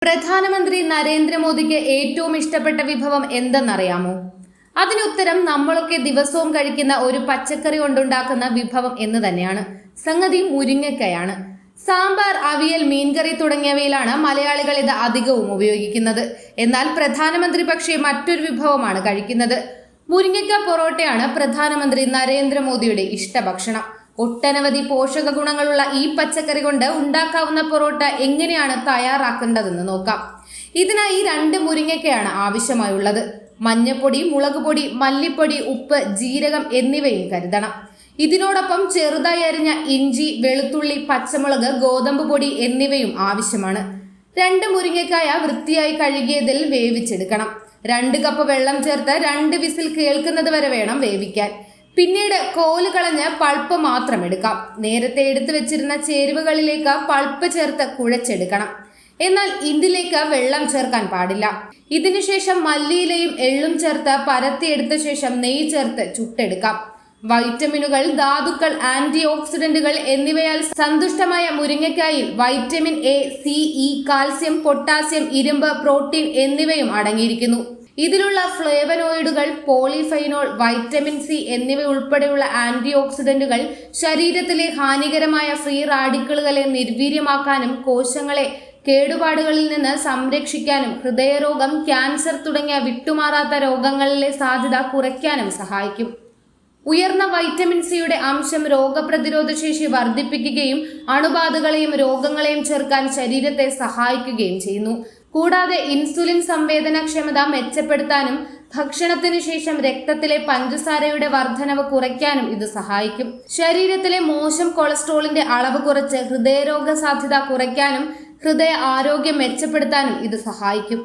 പ്രധാനമന്ത്രി നരേന്ദ്രമോദിക്ക് ഏറ്റവും ഇഷ്ടപ്പെട്ട വിഭവം എന്തെന്നറിയാമോ? അതിനുത്തരം നമ്മളൊക്കെ ദിവസവും കഴിക്കുന്ന ഒരു പച്ചക്കറി കൊണ്ടുണ്ടാക്കുന്ന വിഭവം എന്ന് തന്നെയാണ്. സംഗതി മുരിങ്ങക്കയാണ്. സാമ്പാർ, അവിയൽ, മീൻകറി തുടങ്ങിയവയിലാണ് മലയാളികൾ ഇത് അധികവും ഉപയോഗിക്കുന്നത്. എന്നാൽ പ്രധാനമന്ത്രി പക്ഷേ മറ്റൊരു വിഭവമാണ് കഴിക്കുന്നത്. മുരിങ്ങക്ക പൊറോട്ടയാണ് പ്രധാനമന്ത്രി നരേന്ദ്രമോദിയുടെ ഇഷ്ടഭക്ഷണം. ഒട്ടനവധി പോഷക ഗുണങ്ങളുള്ള ഈ പച്ചക്കറി കൊണ്ട് ഉണ്ടാക്കാവുന്ന പൊറോട്ട എങ്ങനെയാണ് തയ്യാറാക്കേണ്ടതെന്ന് നോക്കാം. ഇതിനായി 2 മുരിങ്ങക്കയാണ് ആവശ്യമായുള്ളത്. മഞ്ഞപ്പൊടി, മുളകുപൊടി, മല്ലിപ്പൊടി, ഉപ്പ്, ജീരകം എന്നിവയും കരുതണം. ഇതിനോടൊപ്പം ചെറുതായി അരിഞ്ഞ ഇഞ്ചി, വെളുത്തുള്ളി, പച്ചമുളക്, ഗോതമ്പ് പൊടി എന്നിവയും ആവശ്യമാണ്. 2 മുരിങ്ങക്കായ വൃത്തിയായി കഴുകിയതിൽ വേവിച്ചെടുക്കണം. 2 കപ്പ് വെള്ളം ചേർത്ത് 2 വിസിൽ കേൾക്കുന്നത് വരെ വേണം വേവിക്കാൻ. പിന്നീട് കോല് കളഞ്ഞ് പൾപ്പ് മാത്രം എടുക്കാം. നേരത്തെ എടുത്തു വെച്ചിരുന്ന ചേരുവകളിലേക്ക് പൾപ്പ് ചേർത്ത് കുഴച്ചെടുക്കണം. എന്നാൽ ഇതിലേക്ക് വെള്ളം ചേർക്കാൻ പാടില്ല. ഇതിനുശേഷം മല്ലിയിലയും എള്ളും ചേർത്ത് പരത്തിയെടുത്ത ശേഷം നെയ്യ് ചേർത്ത് ചുട്ടെടുക്കാം. വൈറ്റമിനുകൾ, ധാതുക്കൾ, ആന്റി ഓക്സിഡന്റുകൾ എന്നിവയാൽ സന്തുഷ്ടമായ മുരിങ്ങക്കായിൽ vitamin A, C, E, calcium, potassium, ഇരുമ്പ്, പ്രോട്ടീൻ എന്നിവയും അടങ്ങിയിരിക്കുന്നു. ഇതിലുള്ള ഫ്ലേവനോയിഡുകൾ, പോളിഫൈനോൾ, വൈറ്റമിൻ സി എന്നിവ ഉൾപ്പെടെയുള്ള ആന്റി ഓക്സിഡന്റുകൾ ശരീരത്തിലെ ഹാനികരമായ ഫ്രീ റാഡിക്കലുകളെ നിർവീര്യമാക്കാനും കോശങ്ങളെ കേടുപാടുകളിൽ നിന്ന് സംരക്ഷിക്കാനും ഹൃദയരോഗം, ക്യാൻസർ തുടങ്ങിയ വിട്ടുമാറാത്ത രോഗങ്ങളിലെ സാധ്യത കുറയ്ക്കാനും സഹായിക്കും. ഉയർന്ന വൈറ്റമിൻ സിയുടെ അംശം രോഗപ്രതിരോധ ശേഷി വർദ്ധിപ്പിക്കുകയും അണുബാധകളെയും രോഗങ്ങളെയും ചെറുക്കാൻ ശരീരത്തെ സഹായിക്കുകയും ചെയ്യുന്നു. കൂടാതെ ഇൻസുലിൻ സംവേദനക്ഷമത മെച്ചപ്പെടുത്താനും ഭക്ഷണത്തിന് ശേഷം രക്തത്തിലെ പഞ്ചസാരയുടെ വർധനവ് കുറയ്ക്കാനും ഇത് സഹായിക്കും. ശരീരത്തിലെ മോശം കൊളസ്ട്രോളിന്റെ അളവ് കുറച്ച് ഹൃദയരോഗ സാധ്യത കുറയ്ക്കാനും ഹൃദയ ആരോഗ്യം മെച്ചപ്പെടുത്താനും ഇത് സഹായിക്കും.